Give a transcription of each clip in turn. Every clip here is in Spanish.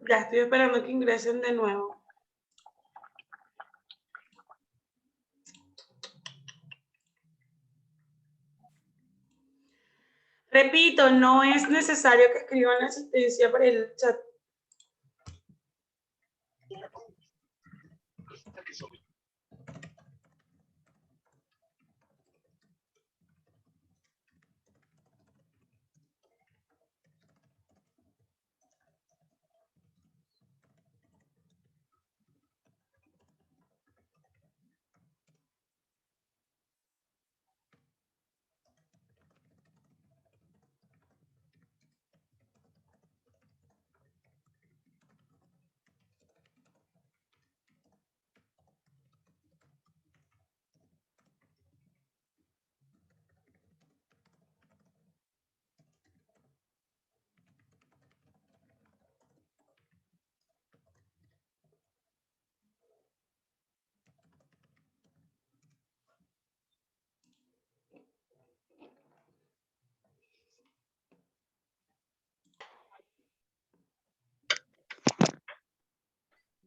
Ya estoy esperando que ingresen de nuevo. Repito, no es necesario que escriban la asistencia para el chat.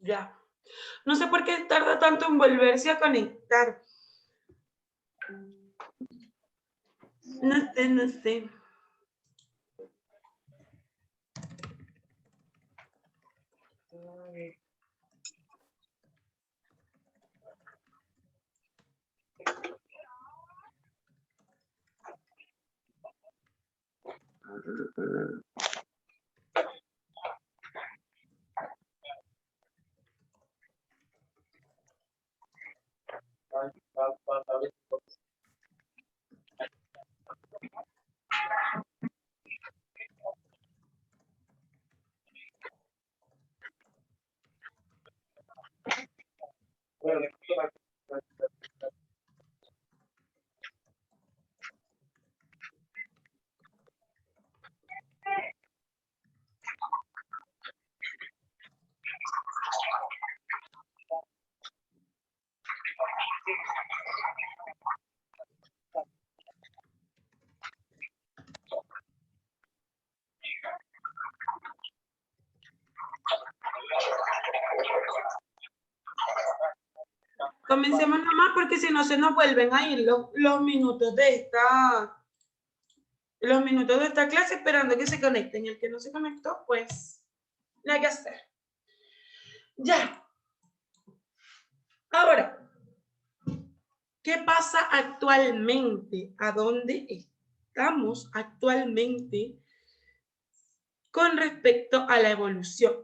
Ya. No sé por qué tarda tanto en volverse a conectar. No sé. Comencemos nomás porque si no se nos vuelven a ir los minutos de esta clase esperando que se conecten. El que no se conectó, pues, nada que hacer. Ya. Ahora, ¿qué pasa actualmente? ¿A dónde estamos actualmente con respecto a la evolución?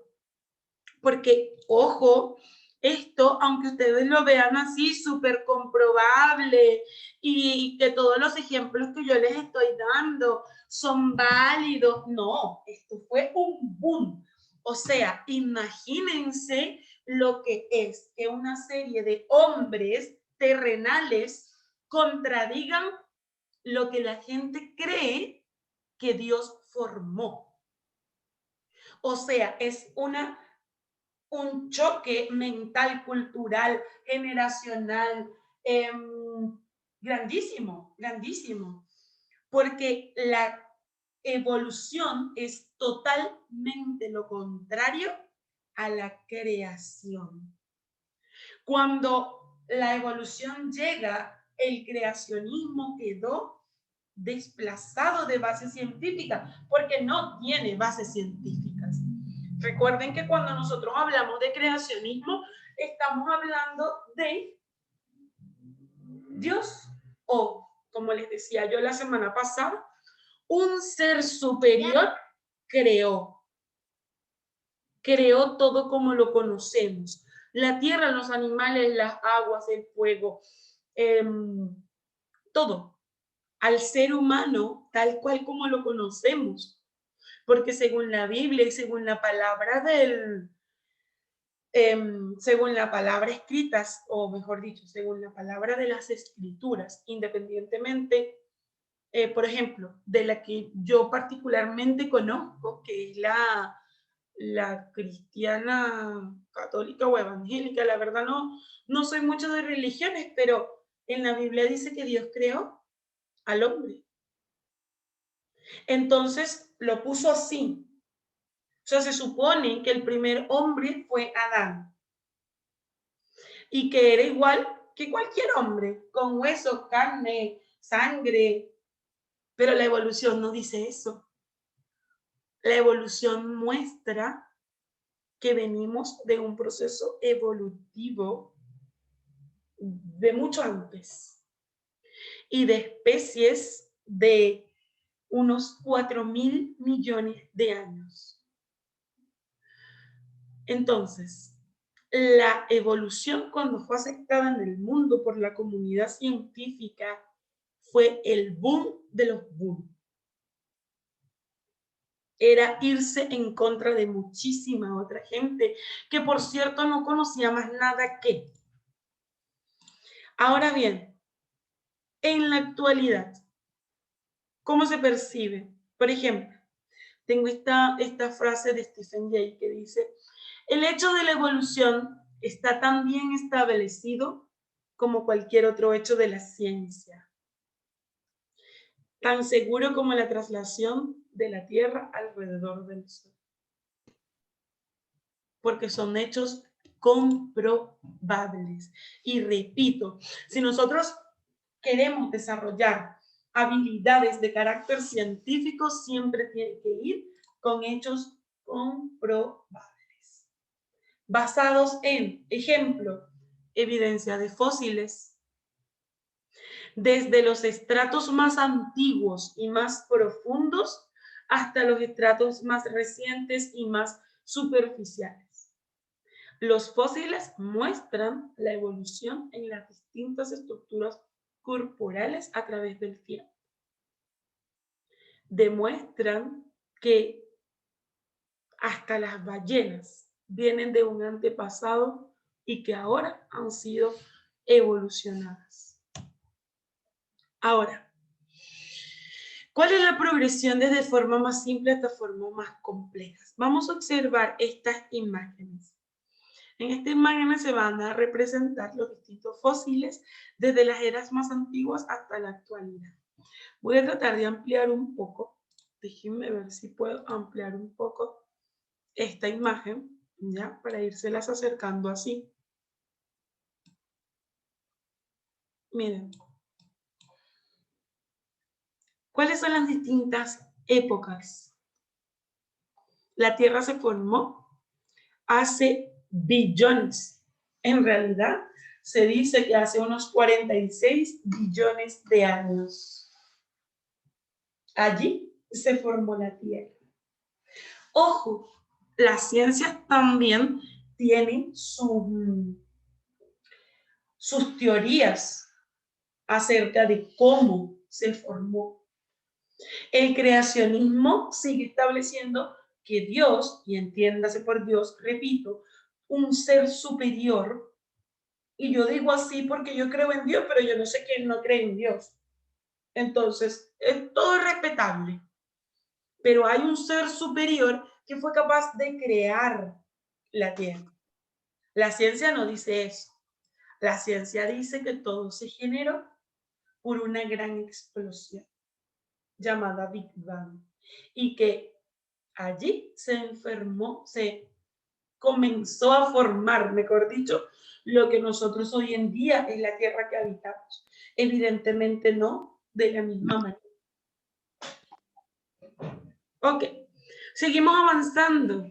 Porque, ojo, esto, aunque ustedes lo vean así, súper comprobable y que todos los ejemplos que yo les estoy dando son válidos, no, esto fue un boom. O sea, imagínense lo que es que una serie de hombres terrenales contradigan lo que la gente cree que Dios formó. O sea, es un choque mental, cultural, generacional, grandísimo, grandísimo, porque la evolución es totalmente lo contrario a la creación. Cuando la evolución llega, el creacionismo quedó desplazado de base científica, porque no tiene bases científicas. Recuerden que cuando nosotros hablamos de creacionismo, estamos hablando de Dios, o como les decía yo la semana pasada, un ser superior creó todo como lo conocemos. La tierra, los animales, las aguas, el fuego, todo. Al ser humano, tal cual como lo conocemos. Porque según la Biblia y según la palabra según la palabra escritas, o mejor dicho, según la palabra de las escrituras, independientemente, por ejemplo, de la que yo particularmente conozco, que es la cristiana, católica o evangélica, la verdad no soy mucho de religiones, pero en la Biblia dice que Dios creó al hombre. Entonces lo puso así, sea, se supone que el primer hombre fue Adán y que era igual que cualquier hombre, con huesos, carne, sangre, pero la evolución no dice eso. La evolución muestra que venimos de un proceso evolutivo de mucho antes y de especies de unos 4.000 millones de años. Entonces, la evolución, cuando fue aceptada en el mundo por la comunidad científica, fue el boom de los boom. Era irse en contra de muchísima otra gente, que por cierto no conocía más nada que. Ahora bien, en la actualidad, ¿cómo se percibe? Por ejemplo, tengo esta frase de Stephen Jay que dice: el hecho de la evolución está tan bien establecido como cualquier otro hecho de la ciencia, tan seguro como la traslación de la Tierra alrededor del Sol, porque son hechos comprobables. Y repito, si nosotros queremos desarrollar habilidades de carácter científico, siempre tiene que ir con hechos comprobables, basados en, ejemplo, evidencia de fósiles, desde los estratos más antiguos y más profundos hasta los estratos más recientes y más superficiales. Los fósiles muestran la evolución en las distintas estructuras corporales a través del tiempo. Demuestran que hasta las ballenas vienen de un antepasado y que ahora han sido evolucionadas. Ahora, ¿cuál es la progresión desde forma más simple hasta formas más complejas? Vamos a observar estas imágenes. En estas imágenes se van a representar los distintos fósiles desde las eras más antiguas hasta la actualidad. Voy a tratar de ampliar un poco. Déjenme ver si puedo ampliar un poco esta imagen, ya, para irselas acercando así. Miren. ¿Cuáles son las distintas épocas? La Tierra se formó hace billones. En realidad, se dice que hace unos 46 billones de años. Allí se formó la Tierra. Ojo, las ciencias también tienen sus teorías acerca de cómo se formó. El creacionismo sigue estableciendo que Dios, y entiéndase por Dios, repito, un ser superior, y yo digo así porque yo creo en Dios, pero yo no sé quién no cree en Dios. Entonces, todo es respetable, pero hay un ser superior que fue capaz de crear la Tierra. La ciencia no dice eso. La ciencia dice que todo se generó por una gran explosión llamada Big Bang y que allí se comenzó a formar, mejor dicho, lo que nosotros hoy en día es la Tierra que habitamos. Evidentemente no de la misma manera. Ok, seguimos avanzando.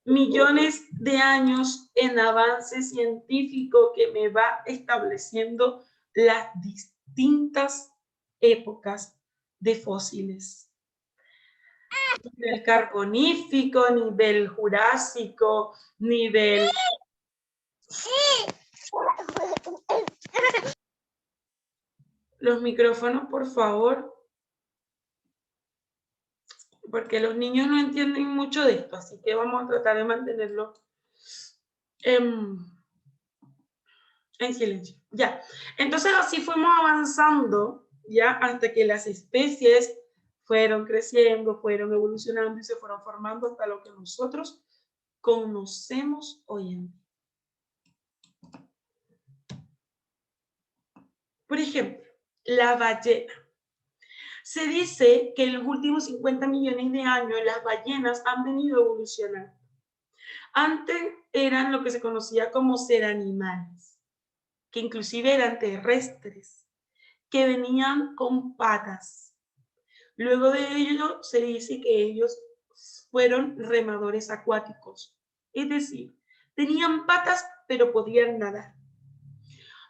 Millones de años en avance científico que me va estableciendo las distintas épocas de fósiles. Nivel carbonífico, nivel jurásico, nivel... Los micrófonos, por favor, porque los niños no entienden mucho de esto, así que vamos a tratar de mantenerlo en silencio. Ya, entonces así fuimos avanzando, ya, hasta que las especies fueron creciendo, fueron evolucionando y se fueron formando hasta lo que nosotros conocemos hoy en día. Por ejemplo, la ballena. Se dice que en los últimos 50 millones de años las ballenas han venido evolucionando. Antes eran lo que se conocía como ser animales, que inclusive eran terrestres, que venían con patas. Luego de ello se dice que ellos fueron remadores acuáticos, es decir, tenían patas pero podían nadar.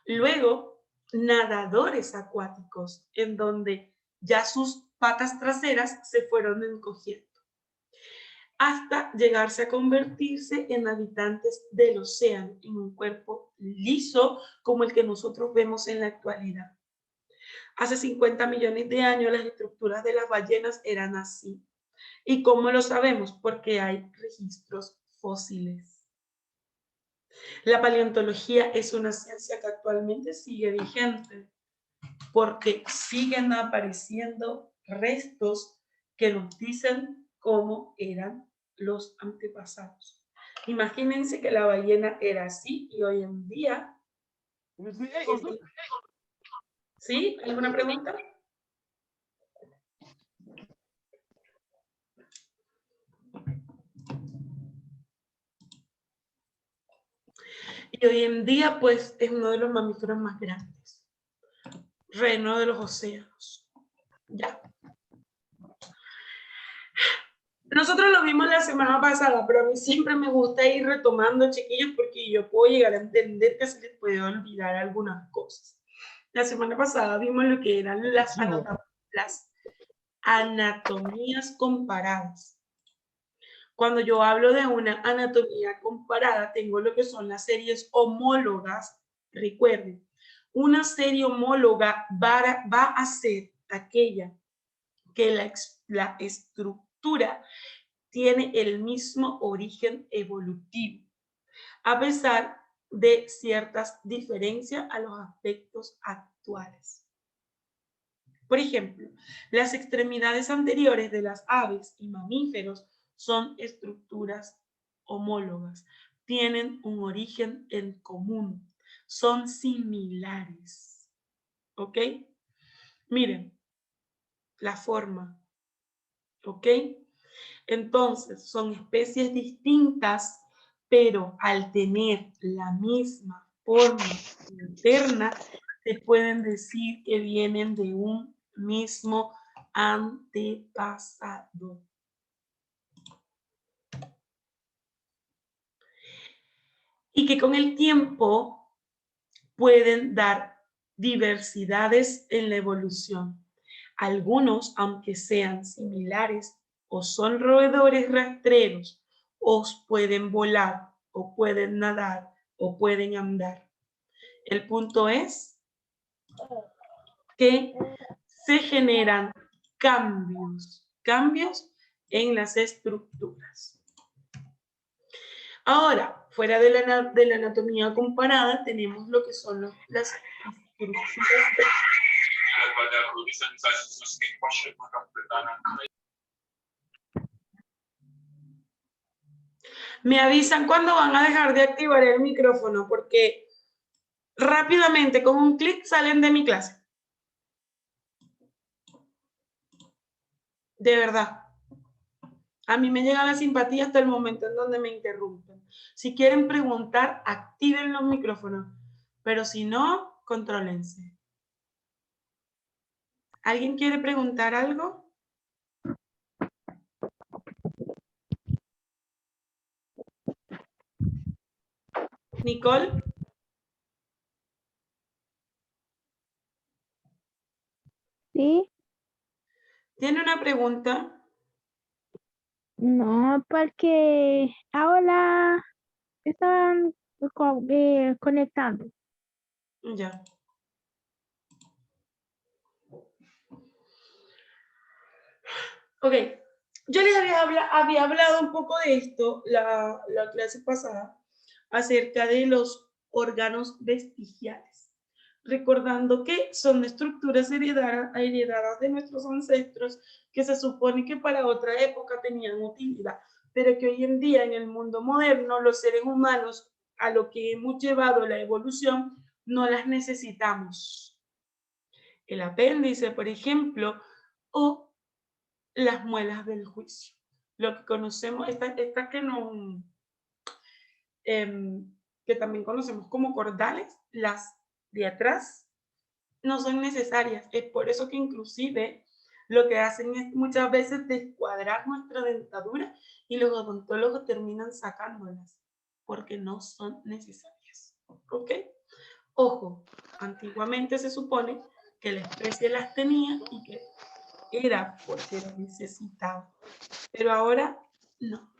Luego, nadadores acuáticos, en donde ya sus patas traseras se fueron encogiendo, hasta llegarse a convertirse en habitantes del océano, en un cuerpo liso como el que nosotros vemos en la actualidad. Hace 50 millones de años las estructuras de las ballenas eran así. ¿Y cómo lo sabemos? Porque hay registros fósiles. La paleontología es una ciencia que actualmente sigue vigente porque siguen apareciendo restos que nos dicen cómo eran los antepasados. Imagínense que la ballena era así y hoy en día... ¿Sí? ¿Alguna pregunta? Y hoy en día, pues, es uno de los mamíferos más grandes. Reino de los océanos. Ya. Nosotros lo vimos la semana pasada, pero a mí siempre me gusta ir retomando, chiquillos, porque yo puedo llegar a entender que se les puede olvidar algunas cosas. La semana pasada vimos lo que eran las anatomías comparadas. Cuando yo hablo de una anatomía comparada, tengo lo que son las series homólogas. Recuerden, una serie homóloga va a ser aquella que la estructura tiene el mismo origen evolutivo, a pesar de ciertas diferencias a los aspectos actuales. Por ejemplo, las extremidades anteriores de las aves y mamíferos son estructuras homólogas, tienen un origen en común, son similares. ¿Ok? Miren, la forma. ¿Ok? Entonces, son especies distintas, pero al tener la misma forma interna, se pueden decir que vienen de un mismo antepasado. Y que con el tiempo pueden dar diversidades en la evolución. Algunos, aunque sean similares, o son roedores rastreros, o pueden volar, o pueden nadar, o pueden andar. El punto es que se generan cambios en las estructuras. Ahora, fuera de la anatomía comparada, tenemos lo que son las estructuras. Me avisan cuando van a dejar de activar el micrófono, porque rápidamente con un clic salen de mi clase. De verdad. A mí me llega la simpatía hasta el momento en donde me interrumpen. Si quieren preguntar, activen los micrófonos. Pero si no, contrólense. ¿Alguien quiere preguntar algo? ¿Nicole? Sí. ¿Tiene una pregunta? No, porque ahora estaban conectando. Ya. Ok. Yo les había hablado un poco de esto la clase pasada, acerca de los órganos vestigiales, recordando que son estructuras heredadas de nuestros ancestros que se supone que para otra época tenían utilidad, pero que hoy en día en el mundo moderno los seres humanos, a lo que hemos llevado la evolución, no las necesitamos. El apéndice, por ejemplo, o las muelas del juicio. Lo que conocemos, esta que no, que también conocemos como cordales, las de atrás no son necesarias. Es por eso que inclusive lo que hacen es muchas veces descuadrar nuestra dentadura y los odontólogos terminan sacándolas porque no son necesarias. ¿Ok? Ojo, antiguamente se supone que la especie las tenía y que era porque lo necesitaba, pero ahora no.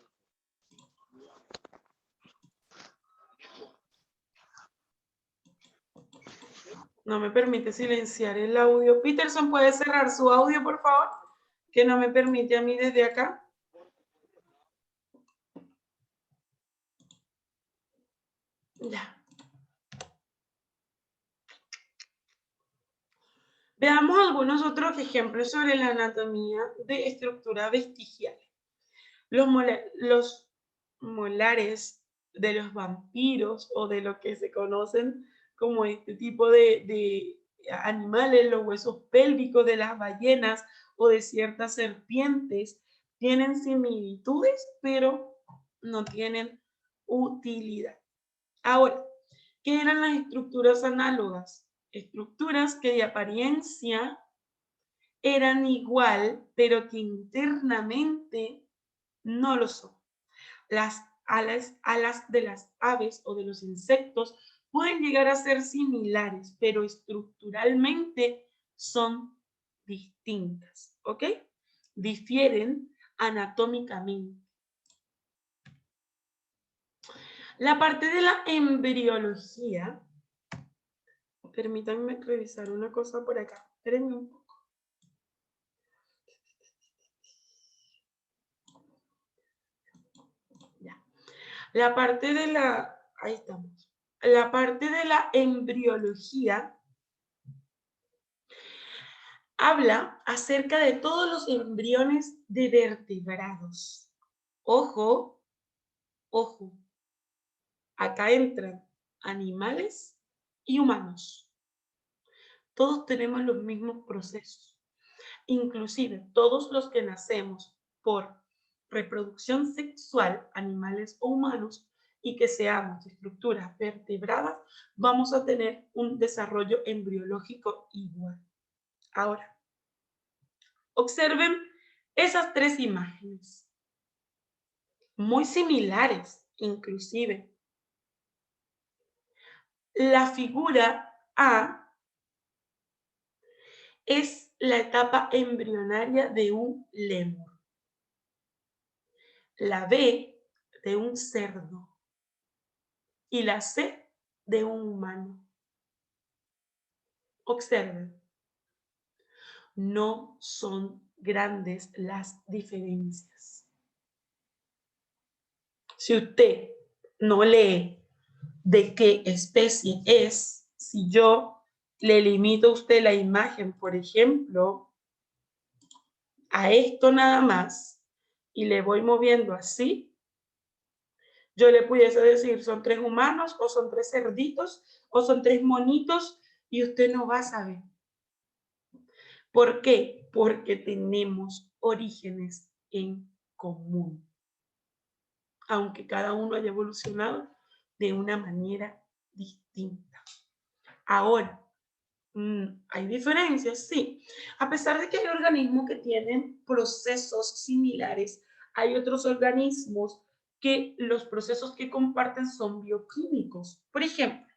No me permite silenciar el audio. Peterson, ¿puede cerrar su audio, por favor? Que no me permite a mí desde acá. Ya. Veamos algunos otros ejemplos sobre la anatomía de estructura vestigial. Los molares de los vampiros o de lo que se conocen como este tipo de animales, los huesos pélvicos de las ballenas o de ciertas serpientes, tienen similitudes, pero no tienen utilidad. Ahora, ¿qué eran las estructuras análogas? Estructuras que de apariencia eran igual, pero que internamente no lo son. Las alas de las aves o de los insectos pueden llegar a ser similares, pero estructuralmente son distintas, ¿ok? Difieren anatómicamente. La parte de la embriología, permítanme revisar una cosa por acá. Espérenme un poco. Ya. La parte de la, ahí estamos. La parte de la embriología habla acerca de todos los embriones de vertebrados. Ojo, ojo. Acá entran animales y humanos. Todos tenemos los mismos procesos. Inclusive todos los que nacemos por reproducción sexual, animales o humanos, y que seamos de estructuras vertebradas, vamos a tener un desarrollo embriológico igual. Ahora, observen esas tres imágenes, muy similares inclusive. La figura A es la etapa embrionaria de un lémur. La B de un cerdo y la C de un humano. Observen, no son grandes las diferencias. Si usted no lee de qué especie es, si yo le limito a usted la imagen, por ejemplo, a esto nada más, y le voy moviendo así, yo le pudiese decir, son 3 humanos, o son 3 cerditos, o son 3 monitos, y usted no va a saber. ¿Por qué? Porque tenemos orígenes en común, aunque cada uno haya evolucionado de una manera distinta. Ahora, ¿hay diferencias? Sí. A pesar de que hay organismos que tienen procesos similares, hay otros organismos que los procesos que comparten son bioquímicos. Por ejemplo,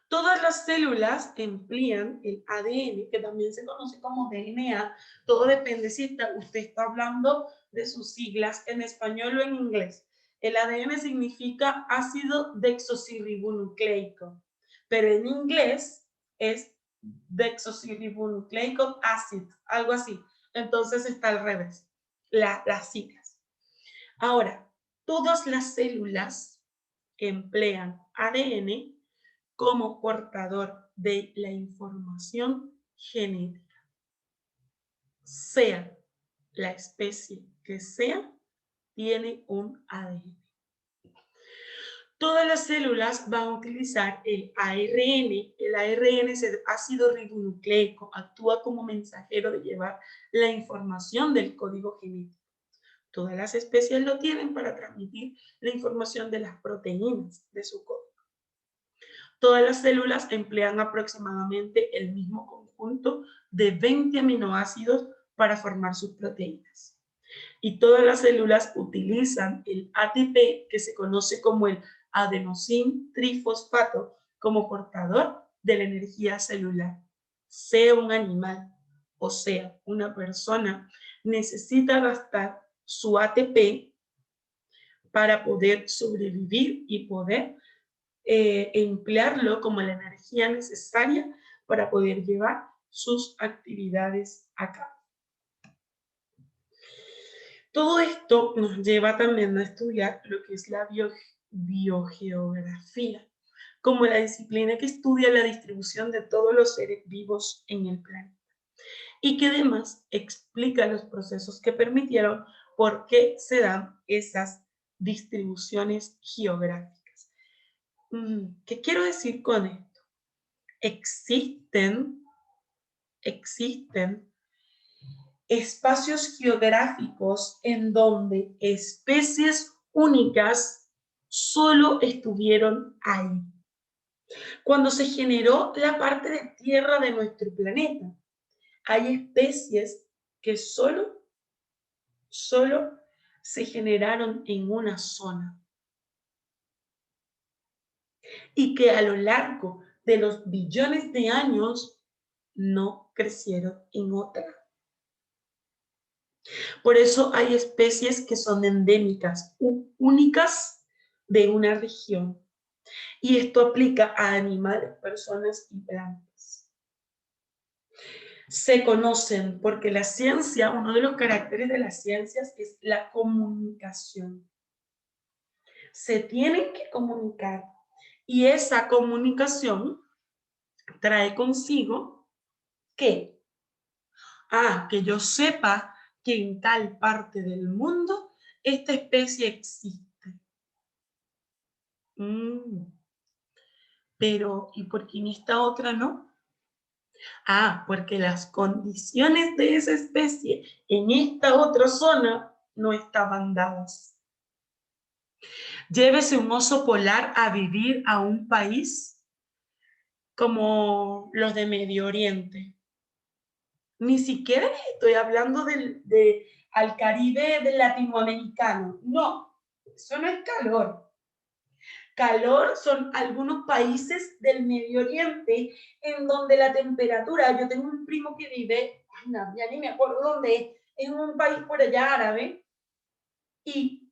todas las células emplean el ADN, que también se conoce como DNA. Todo depende si usted está hablando de sus siglas en español o en inglés. El ADN significa ácido desoxirribonucleico, pero en inglés es desoxirribonucleic acid, algo así. Entonces está al revés, las siglas. Ahora, todas las células emplean ADN como portador de la información genética, sea la especie que sea, tiene un ADN. Todas las células van a utilizar el ARN. El ARN es el ácido ribonucleico, actúa como mensajero de llevar la información del código genético. Todas las especies lo tienen para transmitir la información de las proteínas de su código. Todas las células emplean aproximadamente el mismo conjunto de 20 aminoácidos para formar sus proteínas. Y todas las células utilizan el ATP, que se conoce como el adenosín trifosfato, como portador de la energía celular. Sea un animal o sea una persona, necesita gastar su ATP para poder sobrevivir y poder emplearlo como la energía necesaria para poder llevar sus actividades a cabo. Todo esto nos lleva también a estudiar lo que es la biogeografía, como la disciplina que estudia la distribución de todos los seres vivos en el planeta y que además explica los procesos que permitieron por qué se dan esas distribuciones geográficas. ¿Qué quiero decir con esto? Existen espacios geográficos en donde especies únicas solo estuvieron ahí. Cuando se generó la parte de tierra de nuestro planeta, hay especies que solo se generaron en una zona y que a lo largo de los billones de años no crecieron en otra. Por eso hay especies que son endémicas, únicas de una región. Y esto aplica a animales, personas y plantas. Se conocen porque la ciencia, uno de los caracteres de las ciencias es la comunicación. Se tienen que comunicar y esa comunicación trae consigo que yo sepa que en tal parte del mundo esta especie existe. Pero, ¿y por qué en esta otra no? Porque las condiciones de esa especie en esta otra zona no estaban dadas. Llévese un oso polar a vivir a un país como los de Medio Oriente. Ni siquiera estoy hablando al Caribe del latinoamericano. No, eso no es calor. Calor son algunos países del Medio Oriente en donde la temperatura, yo tengo un primo que vive, ya ni me acuerdo dónde es en un país por allá árabe, y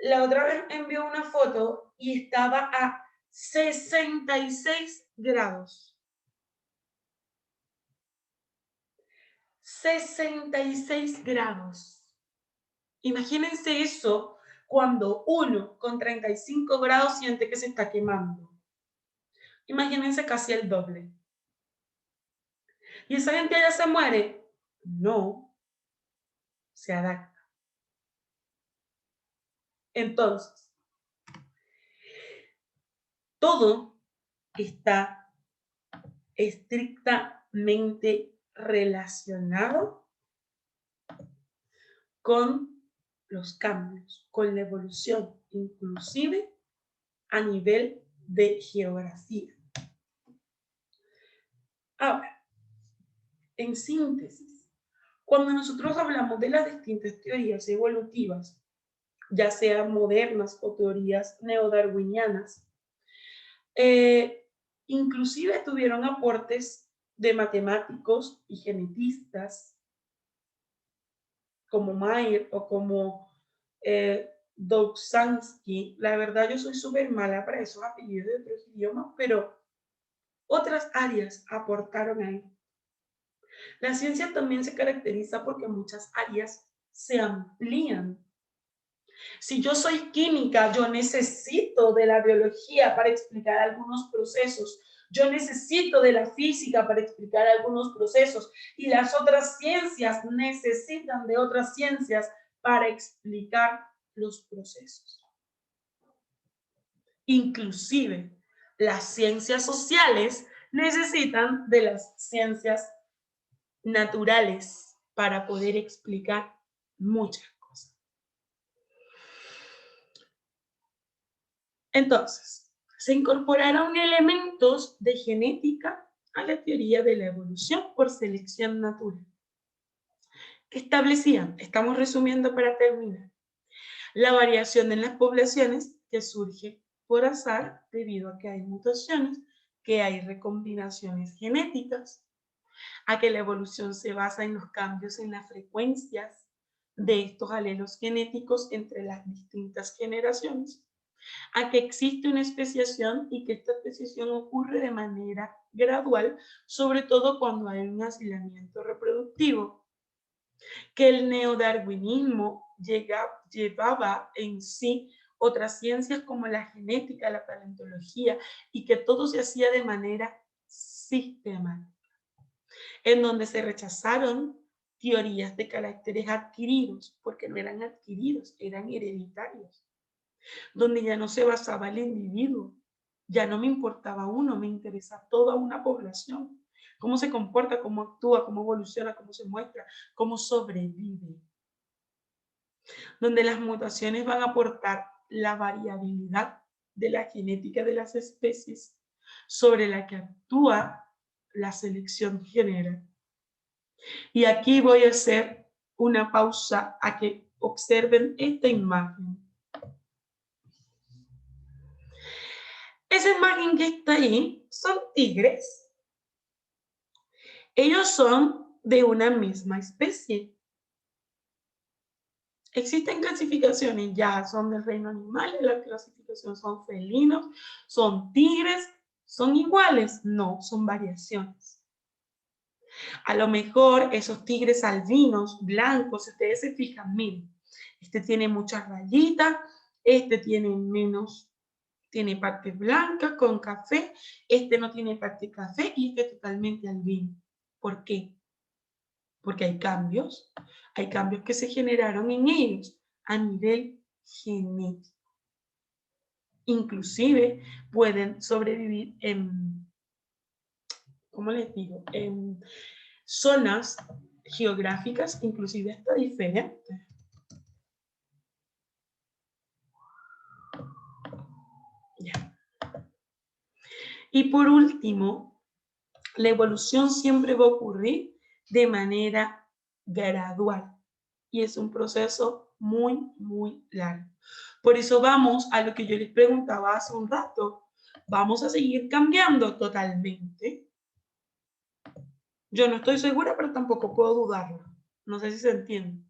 la otra vez envió una foto y estaba a 66 grados. 66 grados. Imagínense eso cuando uno con 35 grados siente que se está quemando. Imagínense casi el doble. ¿Y esa gente ya se muere? No, se adapta. Entonces, todo está estrictamente relacionado con los cambios, con la evolución, inclusive a nivel de geografía. Ahora, en síntesis, cuando nosotros hablamos de las distintas teorías evolutivas, ya sean modernas o teorías neodarwinianas, inclusive tuvieron aportes de matemáticos y genetistas como Mayer o como Dobzhansky. La verdad yo soy súper mala para esos apellidos de otros idiomas, pero otras áreas aportaron ahí. La ciencia también se caracteriza porque muchas áreas se amplían. Si yo soy química, yo necesito de la biología para explicar algunos procesos. Yo necesito de la física para explicar algunos procesos. Y las otras ciencias necesitan de otras ciencias para explicar los procesos. Inclusive, las ciencias sociales necesitan de las ciencias naturales para poder explicar muchas cosas. Entonces, se incorporaron elementos de genética a la teoría de la evolución por selección natural, que establecían, estamos resumiendo para terminar, la variación en las poblaciones que surge por azar debido a que hay mutaciones, que hay recombinaciones genéticas, a que la evolución se basa en los cambios en las frecuencias de estos alelos genéticos entre las distintas generaciones, a que existe una especiación y que esta especiación ocurre de manera gradual, sobre todo cuando hay un aislamiento reproductivo, que el neodarwinismo llevaba en sí otras ciencias como la genética, la paleontología, y que todo se hacía de manera sistemática, en donde se rechazaron teorías de caracteres adquiridos, porque no eran adquiridos, eran hereditarios, donde ya no se basaba el individuo, ya no me importaba uno, me interesa toda una población, cómo se comporta, cómo actúa, cómo evoluciona, cómo se muestra, cómo sobrevive, donde las mutaciones van a aportar la variabilidad de la genética de las especies sobre la que actúa la selección general. Y aquí voy a hacer una pausa a que observen esta imagen. Esa imagen que está ahí son tigres. Ellos son de una misma especie. Existen clasificaciones, ya son del reino animal, la clasificación son felinos, son tigres, ¿son iguales? No, son variaciones. A lo mejor esos tigres albinos, blancos, ustedes se fijan, miren, este tiene muchas rayitas, este tiene menos, tiene parte blanca con café, este no tiene parte café y este totalmente albino. ¿Por qué? Porque hay cambios que se generaron en ellos a nivel genético. Inclusive pueden sobrevivir en, ¿cómo les digo?, en zonas geográficas, inclusive hasta diferentes. Ya. Y por último, la evolución siempre va a ocurrir de manera gradual y es un proceso muy, muy largo. Por eso vamos a lo que yo les preguntaba hace un rato. ¿Vamos a seguir cambiando totalmente? Yo no estoy segura, pero tampoco puedo dudarlo. No sé si se entiende.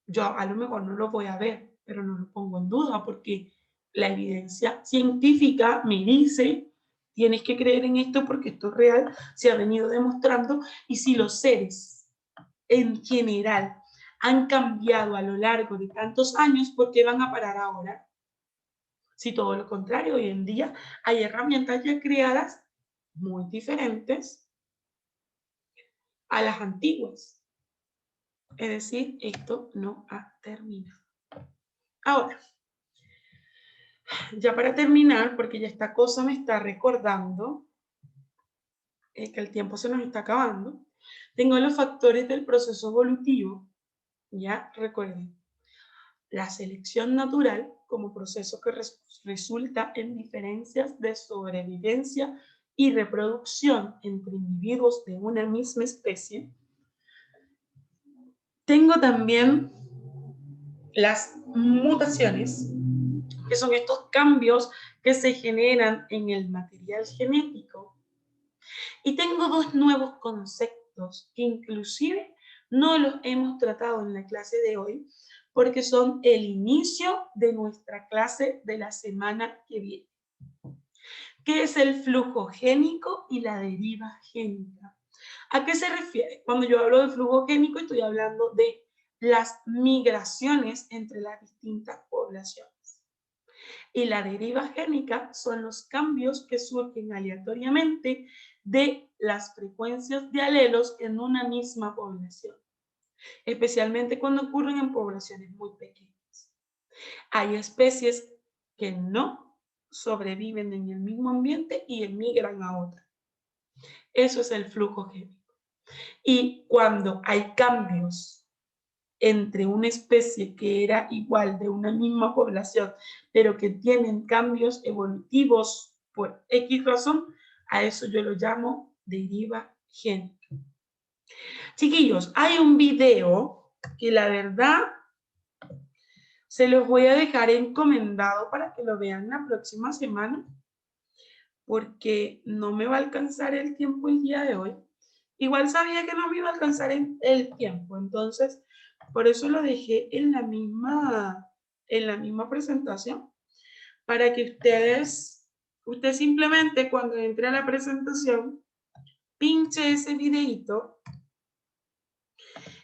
Yo a lo mejor no lo voy a ver, pero no lo pongo en duda porque la evidencia científica me dice, tienes que creer en esto porque esto es real, se ha venido demostrando, y si los seres en general han cambiado a lo largo de tantos años, ¿por qué van a parar ahora? Si todo lo contrario, hoy en día hay herramientas ya creadas muy diferentes a las antiguas. Es decir, esto no ha terminado. Ahora, ya para terminar, porque ya esta cosa me está recordando que el tiempo se nos está acabando, tengo los factores del proceso evolutivo. Ya recuerden, la selección natural como proceso que resulta en diferencias de sobrevivencia y reproducción entre individuos de una misma especie. Tengo también las mutaciones, que son estos cambios que se generan en el material genético. Y tengo dos nuevos conceptos que inclusive no los hemos tratado en la clase de hoy, porque son el inicio de nuestra clase de la semana que viene. ¿Qué es el flujo génico y la deriva génica? ¿A qué se refiere? Cuando yo hablo de flujo génico, estoy hablando de las migraciones entre las distintas poblaciones. Y la deriva génica son los cambios que surgen aleatoriamente de las frecuencias de alelos en una misma población, especialmente cuando ocurren en poblaciones muy pequeñas. Hay especies que no sobreviven en el mismo ambiente y emigran a otra. Eso es el flujo génico. Y cuando hay cambios entre una especie que era igual de una misma población, pero que tienen cambios evolutivos por X razón, a eso yo lo llamo deriva génica. Chiquillos, hay un video que la verdad se los voy a dejar encomendado para que lo vean la próxima semana, porque no me va a alcanzar el tiempo el día de hoy. Igual sabía que no me iba a alcanzar el tiempo, entonces por eso lo dejé en la misma presentación, para que usted simplemente cuando entre a la presentación, pinche ese videito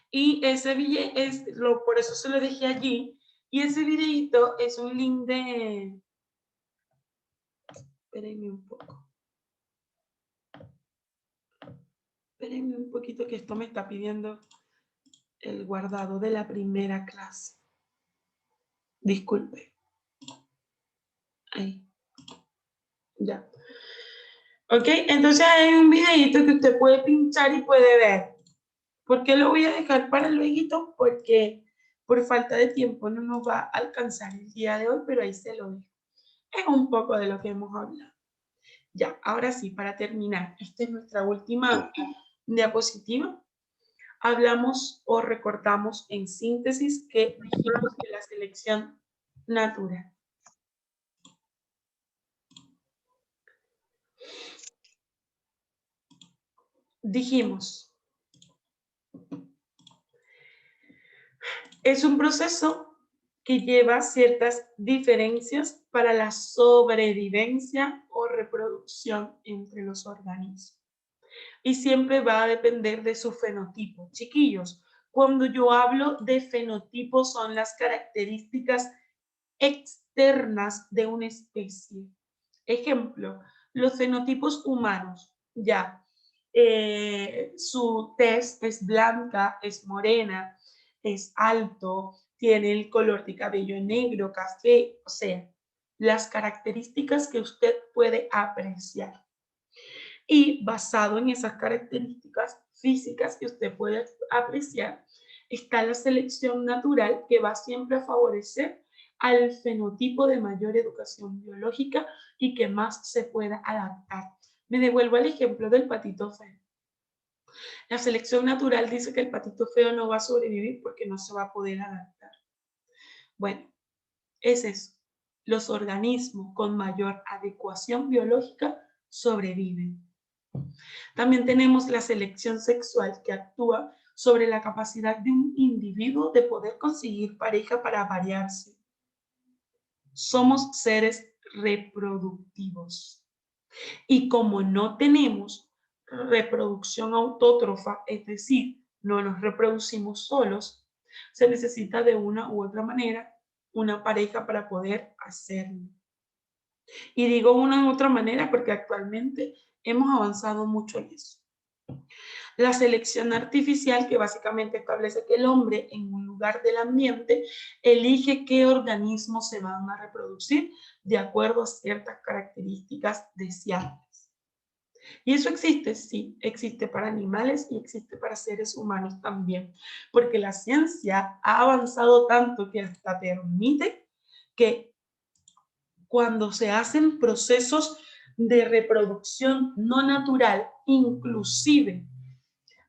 y ese video por eso se lo dejé allí, y ese videito es un link de... Espérenme un poco. Espérenme un poquito que esto me está pidiendo el guardado de la primera clase. Disculpe. Ahí. Ya. Ok, entonces hay un videito que usted puede pinchar y puede ver. ¿Por qué lo voy a dejar para luego? Porque por falta de tiempo no nos va a alcanzar el día de hoy, pero ahí se lo dejo. Es un poco de lo que hemos hablado. Ya, ahora sí, para terminar, esta es nuestra última diapositiva. Hablamos o recordamos en síntesis que dijimos que la selección natural. Dijimos, es un proceso que lleva ciertas diferencias para la sobrevivencia o reproducción entre los organismos. Y siempre va a depender de su fenotipo. Chiquillos, cuando yo hablo de fenotipo son las características externas de una especie. Ejemplo, los fenotipos humanos, ya. Su tez es blanca, es morena, es alto, tiene el color de cabello negro, café, o sea, las características que usted puede apreciar. Y basado en esas características físicas que usted puede apreciar, está la selección natural que va siempre a favorecer al fenotipo de mayor educación biológica y que más se pueda adaptar. Me devuelvo al ejemplo del patito feo. La selección natural dice que el patito feo no va a sobrevivir porque no se va a poder adaptar. Bueno, es eso. Los organismos con mayor adecuación biológica sobreviven. También tenemos la selección sexual que actúa sobre la capacidad de un individuo de poder conseguir pareja para variarse. Somos seres reproductivos. Y como no tenemos reproducción autótrofa, es decir, no nos reproducimos solos, se necesita de una u otra manera una pareja para poder hacerlo. Y digo una u otra manera porque actualmente hemos avanzado mucho en eso. La selección artificial, que básicamente establece que el hombre en un lugar del ambiente elige qué organismos se van a reproducir de acuerdo a ciertas características deseables. Y eso existe, sí, existe para animales y existe para seres humanos también, porque la ciencia ha avanzado tanto que hasta permite que cuando se hacen procesos de reproducción no natural, inclusive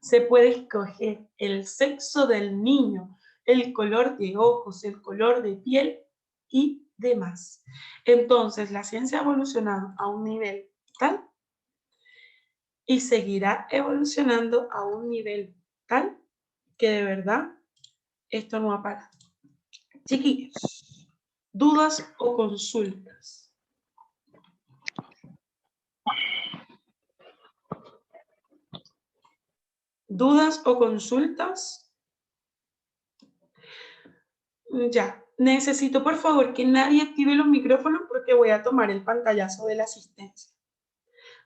se puede escoger el sexo del niño, el color de ojos, el color de piel y demás. Entonces, la ciencia ha evolucionado a un nivel tal y seguirá evolucionando a un nivel tal que de verdad esto no ha parado. Chiquillos, ¿dudas o consultas? ¿Dudas o consultas? Ya, necesito por favor que nadie active los micrófonos porque voy a tomar el pantallazo de la asistencia.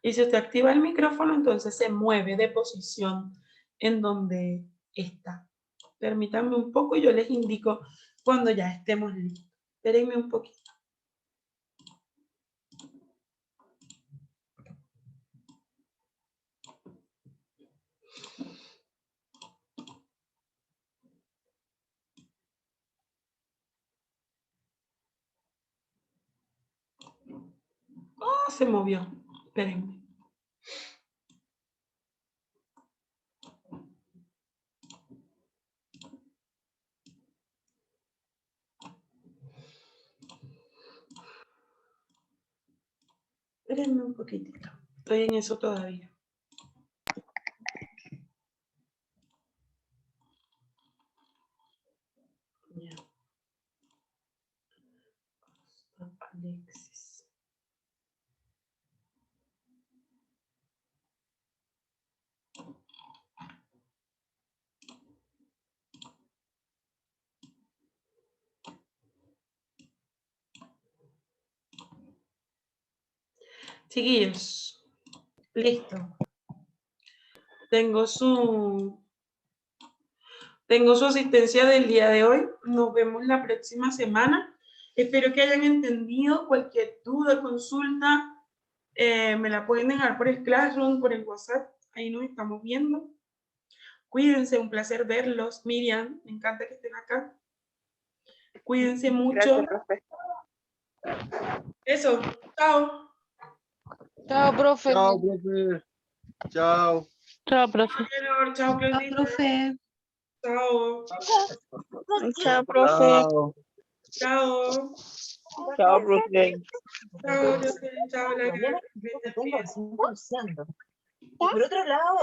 Y si usted activa el micrófono, entonces se mueve de posición en donde está. Permítanme un poco y yo les indico cuando ya estemos listos. Espérenme un poquito. Se movió. Espérenme. Espérenme un poquitito. Estoy en eso todavía. Ya. Alexis. Chiquillos, listo. Tengo su asistencia del día de hoy. Nos vemos la próxima semana. Espero que hayan entendido. Cualquier duda, consulta, me la pueden dejar por el Classroom, por el WhatsApp. Ahí nos estamos viendo. Cuídense, un placer verlos. Miriam, me encanta que estén acá. Cuídense mucho. Gracias, profe. Eso, chao. Chao, profe. Chao, profe. Chao. Chao, profe. Chao, chao, Claudita. Profe. Chao. Chao, profe. Chao. Chao. Chao, profe. Chao, chao, Lara. Tengo 100%. Y por otro lado,